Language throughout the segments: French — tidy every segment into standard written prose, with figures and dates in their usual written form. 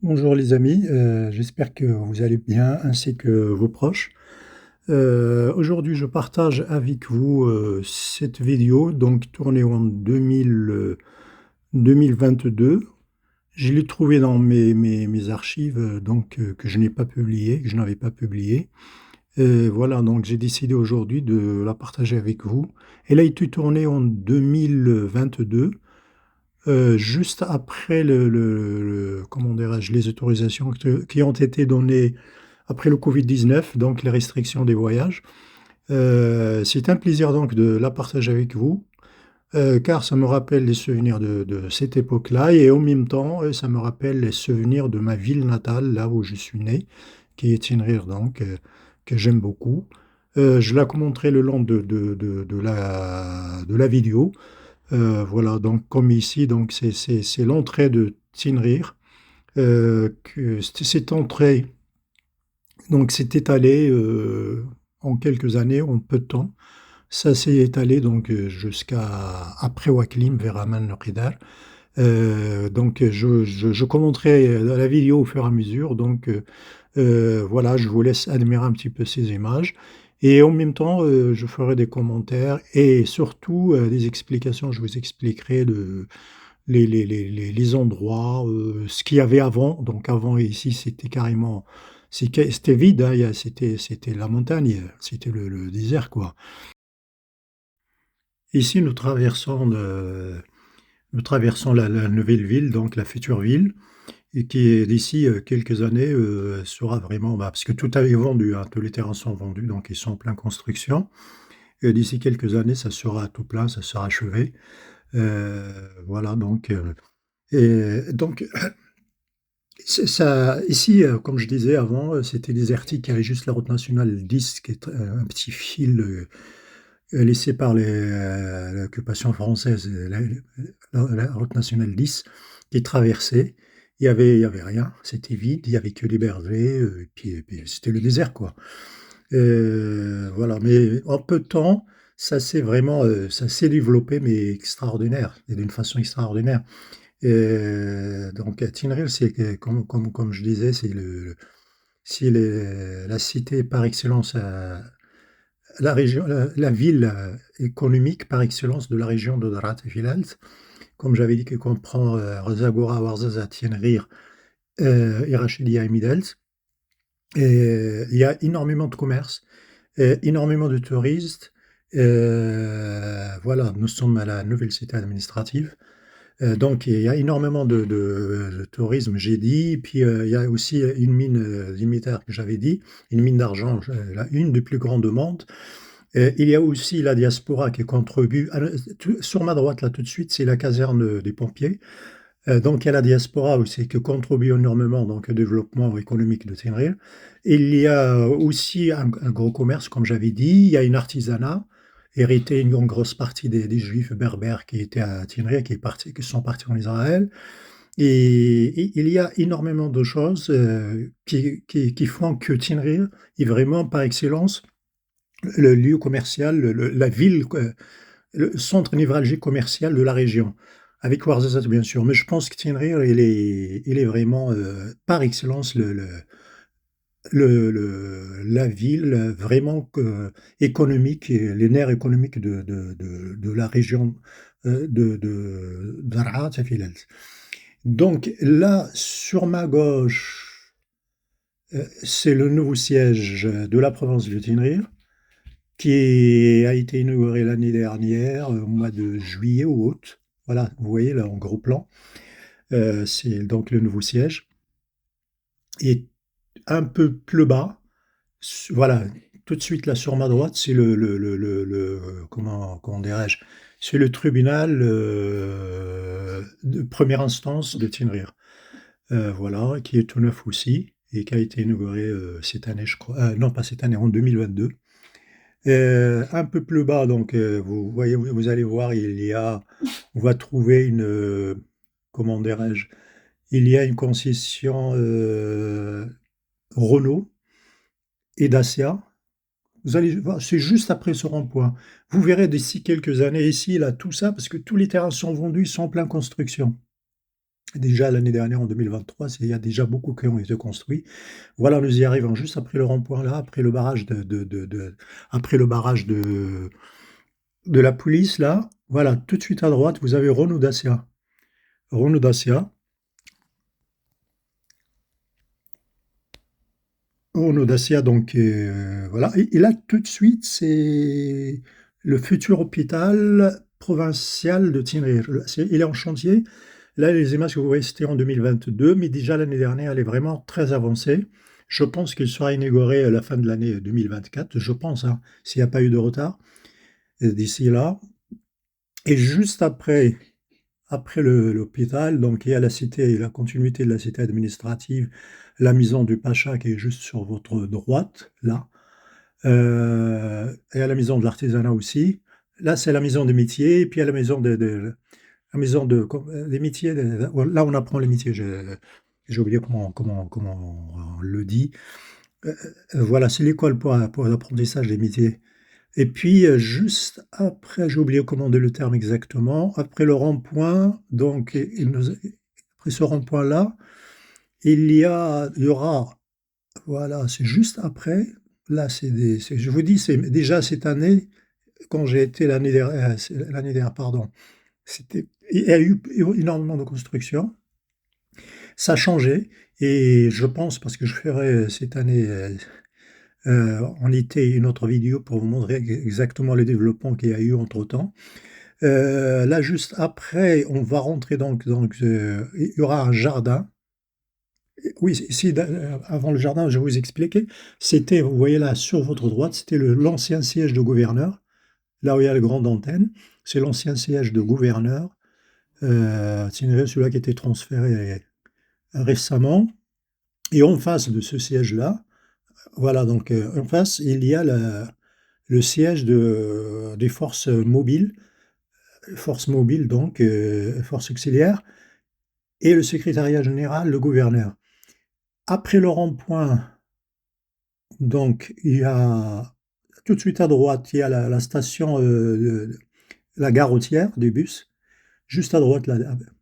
Bonjour les amis, j'espère que vous allez bien ainsi que vos proches. Aujourd'hui je partage avec vous, cette vidéo donc tournée en 2022. Je l'ai trouvée dans mes archives, que je n'ai pas publié, que je n'avais pas publié. Voilà, donc j'ai décidé aujourd'hui de la partager avec vous. Elle a été tournée en 2022. Juste après comment dirais-je, les autorisations qui ont été données après le Covid-19, donc les restrictions des voyages. C'est un plaisir donc de la partager avec vous, car ça me rappelle les souvenirs de cette époque-là et en même temps, ça me rappelle les souvenirs de ma ville natale, là où je suis né, qui est Tinrir donc, que j'aime beaucoup. Je la commenterai le long de la vidéo. Voilà, donc comme ici, donc c'est l'entrée de Tinrir. Cette entrée, donc s'est étalée en quelques années, en peu de temps. Ça s'est étalé donc jusqu'à après Waklim, vers Amman le Qidar. Donc je commenterai la vidéo au fur et à mesure. Donc voilà, je vous laisse admirer un petit peu ces images. Et en même temps, je ferai des commentaires et surtout des explications. Je vous expliquerai les endroits, ce qu'il y avait avant. Donc avant, ici, c'était carrément, c'était vide, hein, c'était la montagne, c'était le désert, quoi. Ici, nous traversons la nouvelle ville, donc la future ville, et qui est d'ici quelques années sera vraiment, parce que tout est vendu, hein, tous les terrains sont vendus, donc ils sont en pleine construction. Et d'ici quelques années, ça sera tout plein, ça sera achevé. Voilà, donc c'est ça, ici, comme je disais avant, c'était désertique. Il y avait juste la route nationale 10, qui est un petit fil laissé par l'occupation française, la route nationale 10, qui traversait. Il y avait rien, c'était vide, il y avait que les bergers, et puis c'était le désert, quoi. Voilà, mais en peu de temps, ça s'est développé, mais extraordinaire, et d'une façon extraordinaire. Donc Tinril, c'est que comme je disais, c'est la cité par excellence, la région, la ville, économique par excellence de la région de Darat et Filalt. Comme j'avais dit, qui comprend, Zagora, Ouarzazate, Tinrir, et Rachidia et Midelt. Et il y a énormément de commerce, énormément de touristes. Voilà, nous sommes à la nouvelle cité administrative. Donc il y a énormément de tourisme, j'ai dit. Puis il y a aussi une mine dimitaire que j'avais dit, une mine d'argent, une des plus grandes au monde. Il y a aussi la diaspora qui contribue. Sur ma droite, là tout de suite, c'est la caserne des pompiers. Donc il y a la diaspora aussi qui contribue énormément donc, au développement économique de Tenerife. Il y a aussi un gros commerce, comme j'avais dit. Il y a une artisanat hérité une grosse partie des juifs berbères qui étaient à Tenerife, qui sont partis en Israël. Et il y a énormément de choses qui font que Tenerife est vraiment par excellence le lieu commercial, la ville, le centre névralgique commercial de la région, avec Ouarzazate bien sûr. Mais je pense que Tinrir, il est vraiment par excellence la ville vraiment économique, et les nerfs économiques de la région de Daraa Tafilalt. Donc là, sur ma gauche, c'est le nouveau siège de la province de Tinrir, qui a été inauguré l'année dernière, au mois de juillet ou août. Voilà, vous voyez là en gros plan. C'est donc le nouveau siège. Et un peu plus bas, voilà, tout de suite là sur ma droite, c'est comment dirais-je, c'est le tribunal de première instance de Tinrir. Voilà, qui est tout neuf aussi et qui a été inauguré cette année, je crois. Non, pas cette année, en 2022. Un peu plus bas, donc vous voyez, vous allez voir, on va trouver comment dirais-je, il y a une concession Renault et Dacia. Vous allez voir, c'est juste après ce rond-point. Vous verrez d'ici quelques années ici, là, tout ça, parce que tous les terrains sont vendus, ils sont en pleine construction. Déjà l'année dernière, en 2023, il y a déjà beaucoup qui ont été construits. Voilà, nous y arrivons juste après le rond-point là, après le barrage après le barrage de la police là. Voilà, tout de suite à droite, vous avez Renault Dacia. Renault Dacia. Renault Dacia, donc voilà. Et là, tout de suite, c'est le futur hôpital provincial de Tinrire. Il est en chantier. Là, les images que vous voyez, c'était en 2022, mais déjà l'année dernière, elle est vraiment très avancée. Je pense qu'il sera inauguré à la fin de l'année 2024, je pense, hein, s'il n'y a pas eu de retard d'ici là. Et juste après l'hôpital, donc il y a la cité, la continuité de la cité administrative, la maison du Pacha qui est juste sur votre droite, là. Et à la maison de l'artisanat aussi. Là, c'est la maison des métiers, et puis il y a la maison la maison des métiers. Là, on apprend les métiers. J'ai oublié comment on le dit. Voilà, c'est l'école pour l'apprentissage des métiers. Et puis, juste après, j'ai oublié comment dire le terme exactement, après le rond-point, donc, après ce rond-point-là, il y aura, voilà, c'est juste après, là, je vous dis, c'est déjà cette année, quand j'ai été l'année dernière, pardon, il y a eu énormément de construction, ça a changé, et je pense, parce que je ferai cette année en été une autre vidéo pour vous montrer exactement les développements qu'il y a eu entre-temps. Là, juste après, on va rentrer il y aura un jardin. Oui, ici, avant le jardin, je vais vous expliquer. C'était, vous voyez là, sur votre droite, c'était l'ancien siège de gouverneur, là où il y a la grande antenne. C'est l'ancien siège de gouverneur. C'est celui-là qui a été transféré récemment. Et en face de ce siège-là, voilà, donc en face, il y a le siège des forces mobiles, donc forces auxiliaires, et le secrétariat général, le gouverneur. Après le rond-point, donc il y a tout de suite à droite, il y a la station, la gare routière des bus. Juste à droite,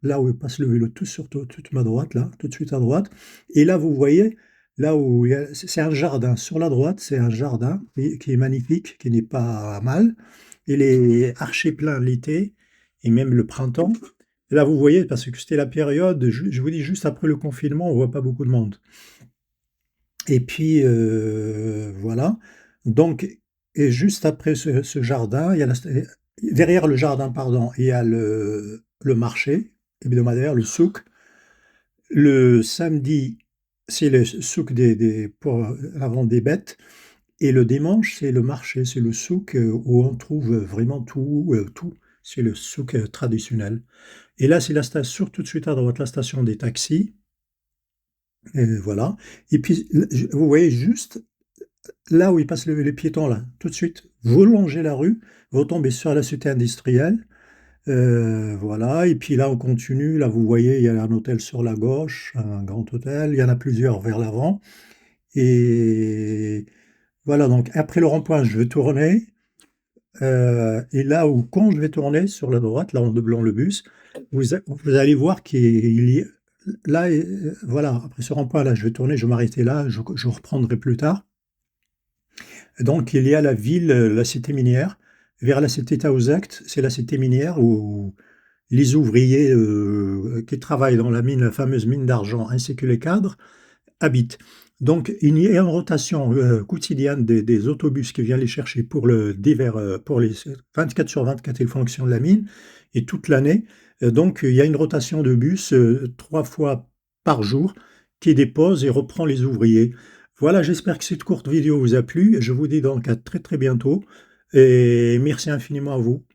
là où passe le vélo, tout sur toute ma droite, là, tout de suite à droite. Et là, vous voyez, là où c'est un jardin. Sur la droite, c'est un jardin qui est magnifique, qui n'est pas mal. Il est archi plein l'été et même le printemps. Et là, vous voyez, parce que c'était la période, je vous dis, juste après le confinement, on voit pas beaucoup de monde. Et puis, voilà. Donc, et juste après ce jardin, il y a derrière le jardin, pardon, il y a le marché hebdomadaire, le souk. Le samedi, c'est le souk pour la vente des bêtes. Et le dimanche, c'est le marché, c'est le souk où on trouve vraiment tout. C'est le souk traditionnel. Et là, c'est la station, tout de suite à droite, la station des taxis. Et voilà. Et puis, vous voyez juste là où il passe les piétons, là, tout de suite, vous longez la rue, vous tombez sur la cité industrielle. Voilà. Et puis là, on continue. Là, vous voyez, il y a un hôtel sur la gauche, un grand hôtel. Il y en a plusieurs vers l'avant. Et voilà. Donc, après le rond-point, je vais tourner. Et là où, quand je vais tourner sur la droite, là en doublant le bus, vous allez voir qu'il y a là, voilà, après ce rond-point, là, je vais tourner, je vais m'arrêter là, je reprendrai plus tard. Donc, il y a la ville, la cité minière. Vers la cité Taouzakt, c'est la cité minière où les ouvriers qui travaillent dans la fameuse mine d'argent, ainsi que les cadres, habitent. Donc, il y a une rotation quotidienne des autobus qui viennent les chercher pour pour les 24 sur 24, ils font l'action de la mine, et toute l'année. Donc, il y a une rotation de bus 3 fois par jour qui dépose et reprend les ouvriers. Voilà, j'espère que cette courte vidéo vous a plu. Je vous dis donc à très très bientôt. Et merci infiniment à vous.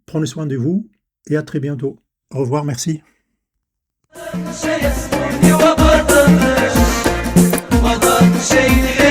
Prenez soin de vous et à très bientôt. Au revoir, merci. Şey,